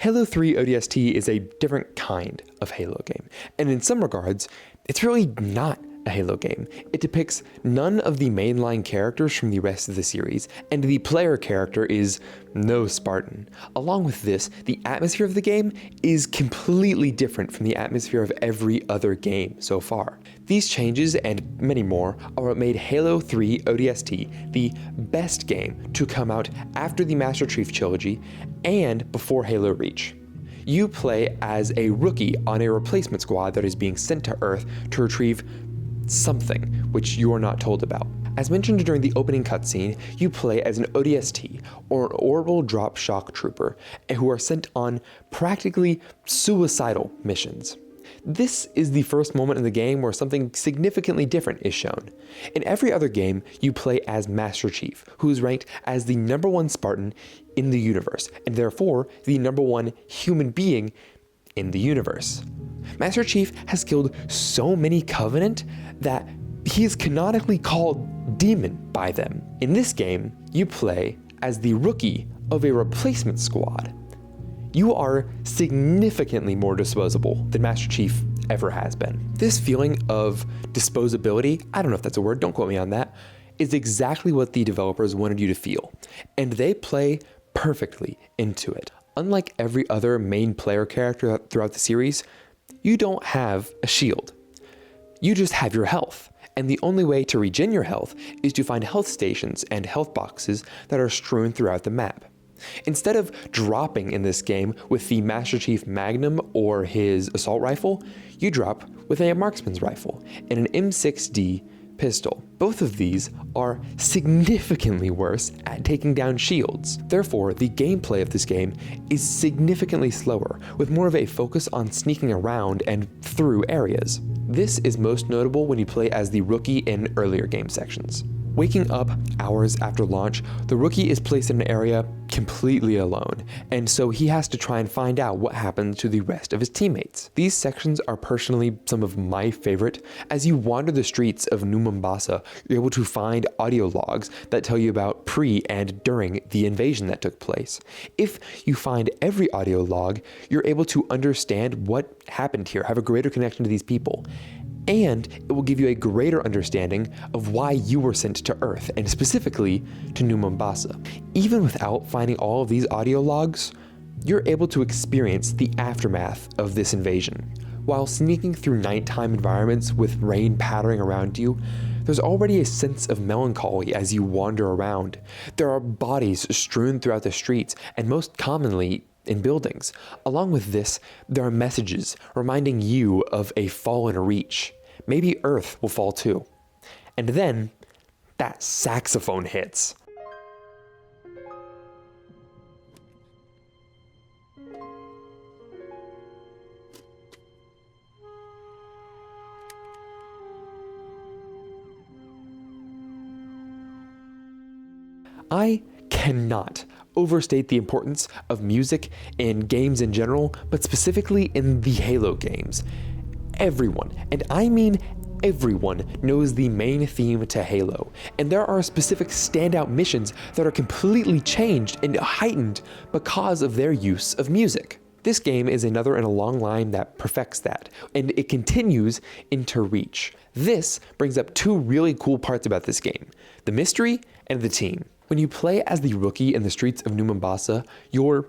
Halo 3 ODST is a different kind of Halo game, and in some regards, it's really not a Halo game. It depicts none of the mainline characters from the rest of the series, and the player character is no Spartan. Along with this, the atmosphere of the game is completely different from the atmosphere of every other game so far. These changes, and many more, are what made Halo 3 ODST the best game to come out after the Master Chief trilogy and before Halo Reach. You play as a rookie on a replacement squad that is being sent to Earth to retrieve something which you are not told about. As mentioned during the opening cutscene, you play as an ODST, or an orbital drop shock trooper, who are sent on practically suicidal missions. This is the first moment in the game where something significantly different is shown. In every other game, you play as Master Chief, who is ranked as the #1 Spartan in the universe, and therefore the #1 human being in the universe. Master Chief has killed so many Covenant that he is canonically called Demon by them. In this game, you play as the rookie of a replacement squad. You are significantly more disposable than Master Chief ever has been. This feeling of disposability, I don't know if that's a word, don't quote me on that, is exactly what the developers wanted you to feel, and they play perfectly into it. Unlike every other main player character throughout the series, you don't have a shield. You just have your health, and the only way to regen your health is to find health stations and health boxes that are strewn throughout the map. Instead of dropping in this game with the Master Chief Magnum or his assault rifle, you drop with a marksman's rifle and an M6D pistol. Both of these are significantly worse at taking down shields. Therefore, the gameplay of this game is significantly slower, with more of a focus on sneaking around and through areas. This is most notable when you play as the rookie in earlier game sections. Waking up hours after launch, the rookie is placed in an area completely alone, and so he has to try and find out what happens to the rest of his teammates. These sections are personally some of my favorite. As you wander the streets of New Mombasa, you're able to find audio logs that tell you about pre and during the invasion that took place. If you find every audio log, you're able to understand what happened here, have a greater connection to these people. And it will give you a greater understanding of why you were sent to Earth, and specifically to New Mombasa. Even without finding all of these audio logs, you're able to experience the aftermath of this invasion. While sneaking through nighttime environments with rain pattering around you, there's already a sense of melancholy as you wander around. There are bodies strewn throughout the streets, and most commonly in buildings. Along with this, there are messages reminding you of a fallen Reach. Maybe Earth will fall too. And then, that saxophone hits. I cannot overstate the importance of music in games in general, but specifically in the Halo games. Everyone, and I mean everyone, knows the main theme to Halo, and there are specific standout missions that are completely changed and heightened because of their use of music. This game is another in a long line that perfects that, and it continues into Reach. This brings up two really cool parts about this game: the mystery and the team. When you play as the rookie in the streets of New Mombasa, you're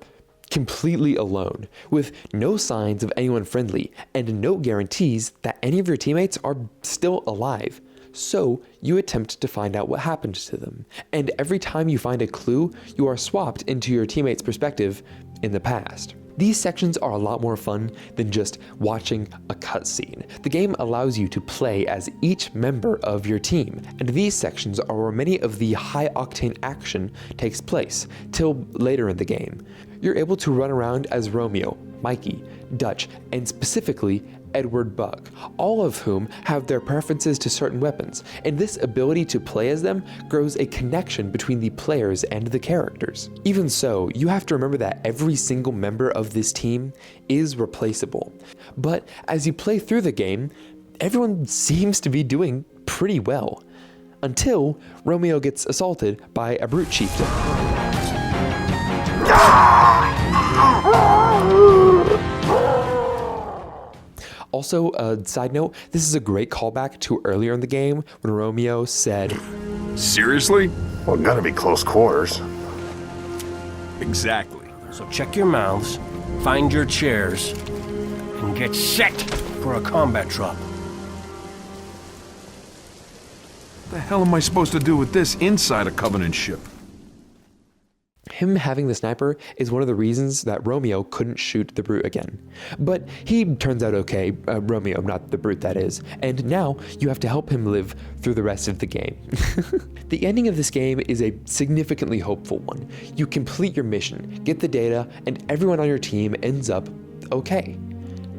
completely alone, with no signs of anyone friendly, and no guarantees that any of your teammates are still alive. So you attempt to find out what happened to them, and every time you find a clue, you are swapped into your teammate's perspective in the past. These sections are a lot more fun than just watching a cutscene. The game allows you to play as each member of your team, and these sections are where many of the high-octane action takes place, till later in the game. You're able to run around as Romeo, Mikey, Dutch, and specifically Edward Buck, all of whom have their preferences to certain weapons, and this ability to play as them grows a connection between the players and the characters. Even so, you have to remember that every single member of this team is replaceable. But as you play through the game, everyone seems to be doing pretty well, until Romeo gets assaulted by a brute chieftain. Also, a side note, this is a great callback to earlier in the game when Romeo said, Seriously? Well, gotta be close quarters. Exactly. So check your mouths, find your chairs, and get set for a combat drop. What the hell am I supposed to do with this inside a Covenant ship? him having the sniper is one of the reasons that Romeo couldn't shoot the brute again. But he turns out okay, Romeo, not the brute that is, and now you have to help him live through the rest of the game. The ending of this game is a significantly hopeful one. You complete your mission, get the data, and everyone on your team ends up okay.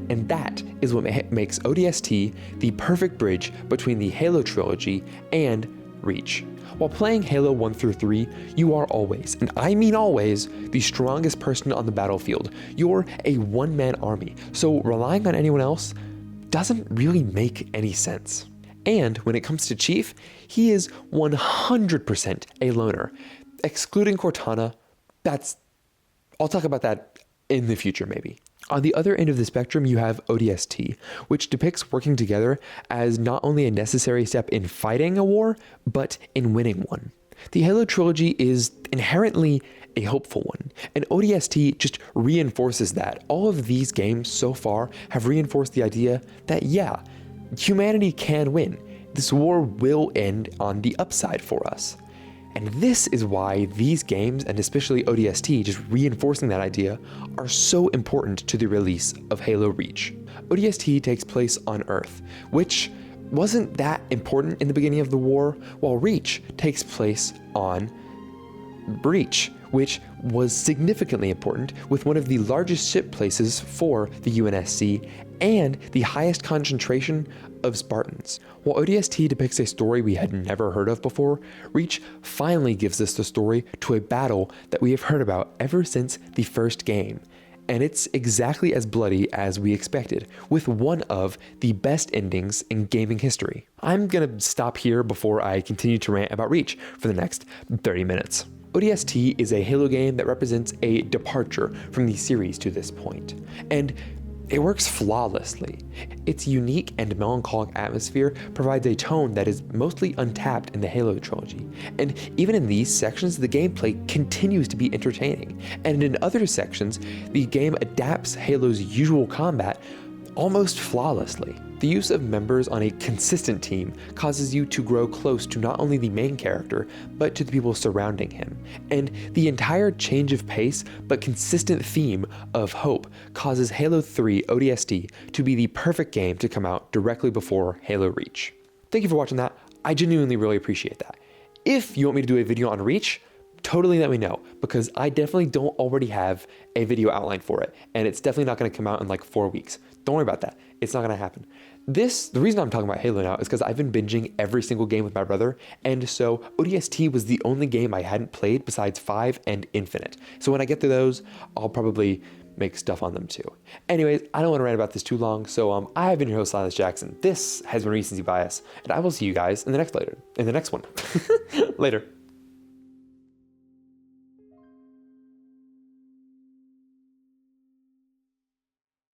And that is what makes ODST the perfect bridge between the Halo trilogy and Reach. While playing Halo 1 through 3, you are always, and I mean always, the strongest person on the battlefield. You're a one-man army, so relying on anyone else doesn't really make any sense. And when it comes to Chief, he is 100% a loner. Excluding Cortana, I'll talk about that in the future maybe. On the other end of the spectrum, you have ODST, which depicts working together as not only a necessary step in fighting a war, but in winning one. The Halo trilogy is inherently a hopeful one, and ODST just reinforces that. All of these games so far have reinforced the idea that, yeah, humanity can win. This war will end on the upside for us. And this is why these games, and especially ODST, just reinforcing that idea, are so important to the release of Halo Reach. ODST takes place on Earth, which wasn't that important in the beginning of the war, while Reach takes place on Breach, which was significantly important with one of the largest ship places for the UNSC and the highest concentration of Spartans. While ODST depicts a story we had never heard of before, Reach finally gives us the story to a battle that we have heard about ever since the first game. And it's exactly as bloody as we expected, with one of the best endings in gaming history. I'm gonna stop here before I continue to rant about Reach for the next 30 minutes. ODST is a Halo game that represents a departure from the series to this point, and it works flawlessly. Its unique and melancholic atmosphere provides a tone that is mostly untapped in the Halo trilogy, and even in these sections, the gameplay continues to be entertaining, and in other sections, the game adapts Halo's usual combat almost flawlessly. The use of members on a consistent team causes you to grow close to not only the main character, but to the people surrounding him. And the entire change of pace, but consistent theme of hope causes Halo 3 ODST to be the perfect game to come out directly before Halo Reach. Thank you for watching that. I genuinely really appreciate that. If you want me to do a video on Reach, totally let me know, because I definitely don't already have a video outline for it, and it's definitely not going to come out in like 4 weeks. Don't worry about that. It's not going to happen. The reason I'm talking about Halo now is because I've been binging every single game with my brother, and so ODST was the only game I hadn't played besides 5 and Infinite. So when I get to those, I'll probably make stuff on them too. Anyways, I don't want to rant about this too long, so I have been your host, Silas Jackson. This has been Recency Bias, and I will see you guys in the next one. Later.